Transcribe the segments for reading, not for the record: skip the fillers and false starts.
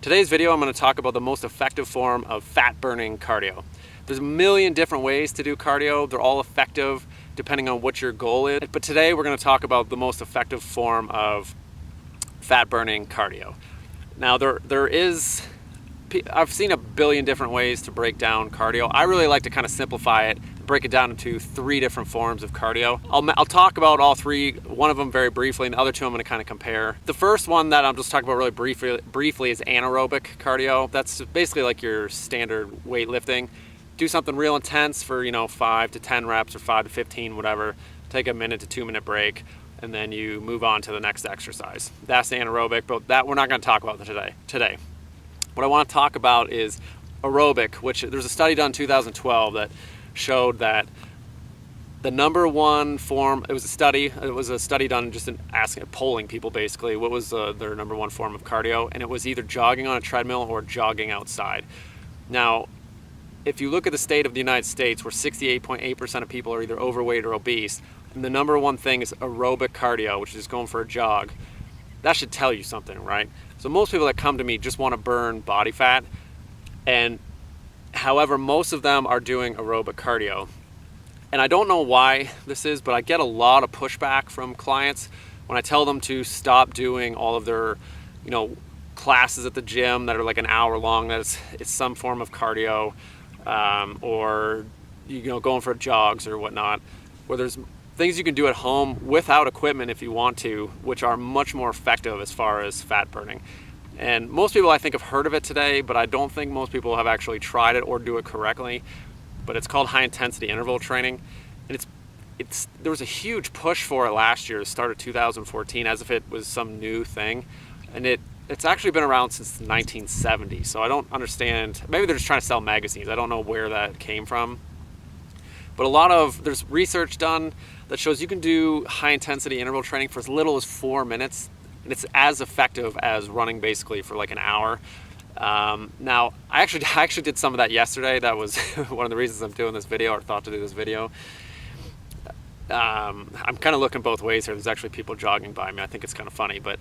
Today's video, I'm going to talk about the most effective form of fat-burning cardio. There's a million different ways to do cardio. They're all effective depending on what your goal is. But today we're going to talk about the most effective form of fat-burning cardio. Now, I've seen a billion different ways to break down cardio. I really like to kind of simplify it, break it down into 3 different forms of cardio. I'll talk about all 3, one of them very briefly, and the other 2 I'm going to kind of compare. The first one that I'm just talking about really briefly is anaerobic cardio. That's basically like your standard weightlifting. Do something real intense for 5 to 10 reps or 5 to 15, whatever. Take a minute to 2 minute break, and then you move on to the next exercise. That's anaerobic, but that we're not going to talk about today. What I want to talk about is aerobic, which there's a study done in 2012 that showed that the number one form, it was a study done just in polling people basically, what was their number one form of cardio, and it was either jogging on a treadmill or jogging outside. Now, if you look at the state of the United States, where 68.8% of people are either overweight or obese, and the number one thing is aerobic cardio, which is going for a jog, that should tell you something, right? So most people that come to me just want to burn body fat, and however, most of them are doing aerobic cardio. And I don't know why this is, but I get a lot of pushback from clients when I tell them to stop doing all of their, classes at the gym that are like an hour long, that it's some form of cardio, or going for jogs or whatnot, where there's things you can do at home without equipment if you want to, which are much more effective as far as fat burning. And most people, I think, have heard of it today, but I don't think most people have actually tried it or do it correctly. But it's called high intensity interval training, and there was a huge push for it last year, the start of 2014, as if it was some new thing, and it's actually been around since 1970. So I don't understand. Maybe they're just trying to sell magazines. I don't know where that came from. But there's research done that shows you can do high intensity interval training for as little as 4 minutes, and it's as effective as running basically for like an hour. Now, I actually did some of that yesterday. That was one of the reasons I'm doing this video, or thought to do this video. I'm kind of looking both ways here. There's actually people jogging by me. I think it's kind of funny, but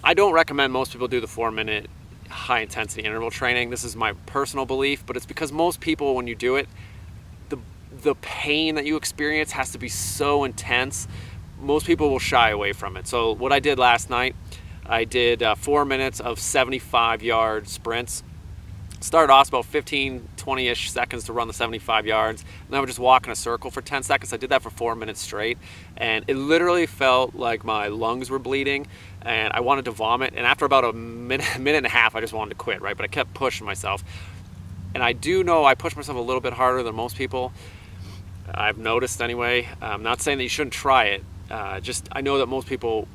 I don't recommend most people do the 4-minute high intensity interval training. This is my personal belief, but it's because most people, when you do it, the pain that you experience has to be so intense, most people will shy away from it. So what I did last night, I did 4 minutes of 75-yard sprints. Started off about 15, 20-ish seconds to run the 75 yards, and then I would just walk in a circle for 10 seconds. I did that for 4 minutes straight, and it literally felt like my lungs were bleeding, and I wanted to vomit, and after about a minute and a half, I just wanted to quit, right? But I kept pushing myself, and I do know I push myself a little bit harder than most people. I've noticed anyway. I'm not saying that you shouldn't try it. I know that most people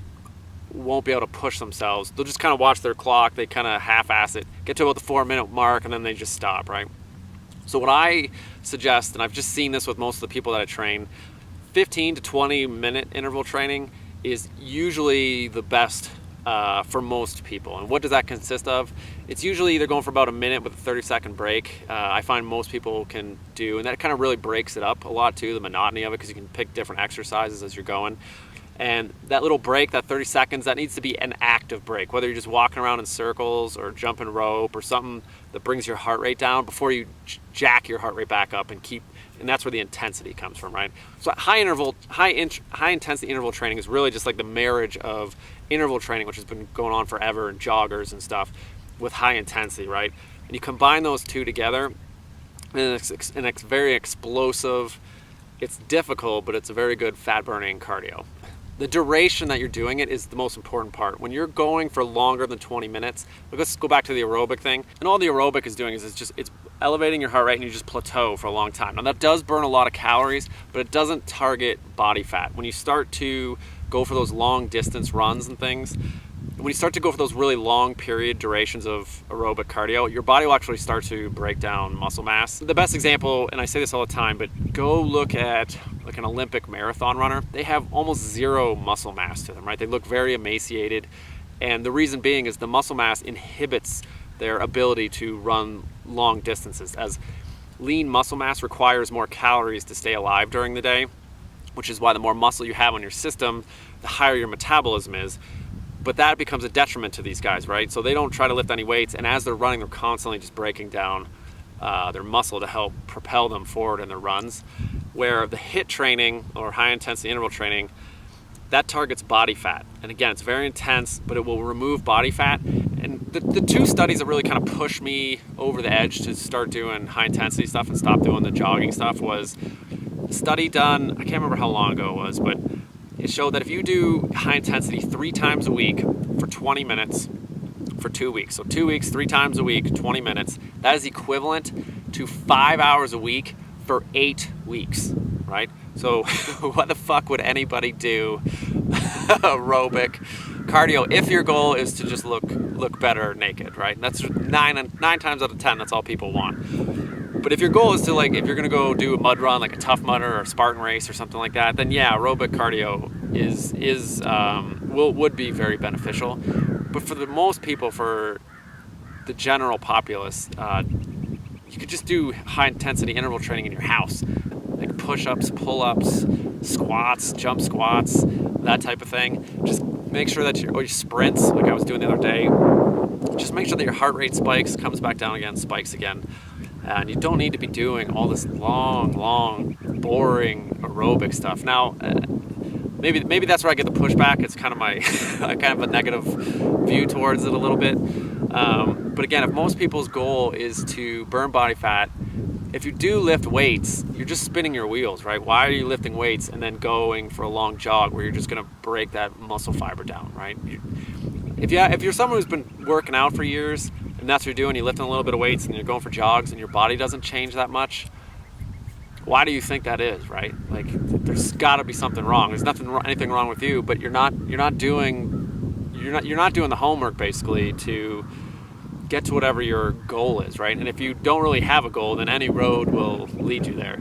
won't be able to push themselves. They'll just kind of watch their clock. They kind of half-ass it, get to about the 4-minute mark, and then they just stop, right? So what I suggest, and I've just seen this with most of the people that I train, 15 to 20-minute interval training is usually the best for most people. And what does that consist of? It's usually either going for about a minute with a 30-second break. I find most people can do, and that kind of really breaks it up a lot too, the monotony of it, because you can pick different exercises as you're going. And that little break, that 30 seconds, that needs to be an active break, whether you're just walking around in circles or jumping rope or something that brings your heart rate down before you jack your heart rate back up and that's where the intensity comes from, right? So high intensity interval training is really just like the marriage of interval training, which has been going on forever, and joggers and stuff, with high intensity, right? And you combine those two together, and it's very explosive. It's difficult, but it's a very good fat burning cardio. The duration that you're doing it is the most important part. When you're going for longer than 20 minutes, let's go back to the aerobic thing. And all the aerobic is doing is it's elevating your heart rate, and you just plateau for a long time. Now that does burn a lot of calories, but it doesn't target body fat. When you start to go for those long distance runs and things, when you start to go for those really long period durations of aerobic cardio, your body will actually start to break down muscle mass. The best example, and I say this all the time, but go look at like an Olympic marathon runner. They have almost zero muscle mass to them, right? They look very emaciated, and the reason being is the muscle mass inhibits their ability to run long distances, as lean muscle mass requires more calories to stay alive during the day, which is why the more muscle you have on your system, the higher your metabolism is. But that becomes a detriment to these guys, right? So they don't try to lift any weights, and as they're running, they're constantly just breaking down their muscle to help propel them forward in their runs. Where the HIIT training, or high intensity interval training, that targets body fat. And again, it's very intense, but it will remove body fat. And the two studies that really kind of pushed me over the edge to start doing high intensity stuff and stop doing the jogging stuff was a study done, I can't remember how long ago it was, but it showed that if you do high intensity 3 times a week for 20 minutes for 2 weeks, so 2 weeks, 3 times a week, 20 minutes, that is equivalent to 5 hours a week for 8 weeks, right? So what the fuck would anybody do aerobic cardio if your goal is to just look better naked, right? And that's nine times out of 10, that's all people want. But if your goal is to, like, if you're gonna go do a mud run, like a Tough Mudder or a Spartan race or something like that, then yeah, aerobic cardio would be very beneficial. But for the most people, for the general populace, you could just do high intensity interval training in your house, like push-ups, pull-ups, squats, jump squats, that type of thing. Just make sure that your sprints, like I was doing the other day, just make sure that your heart rate spikes, comes back down again, spikes again. And you don't need to be doing all this long, boring aerobic stuff. Now, maybe that's where I get the pushback. It's kind of my kind of a negative view towards it a little bit. But again, if most people's goal is to burn body fat, if you do lift weights, you're just spinning your wheels, right? Why are you lifting weights and then going for a long jog where you're just going to break that muscle fiber down, right? If you're someone who's been working out for years and that's what you're doing, you're lifting a little bit of weights and you're going for jogs and your body doesn't change that much, why do you think that is, right? Like, there's got to be something wrong. There's anything wrong with you, but you're not doing the homework basically to get to whatever your goal is, right? And if you don't really have a goal, then any road will lead you there.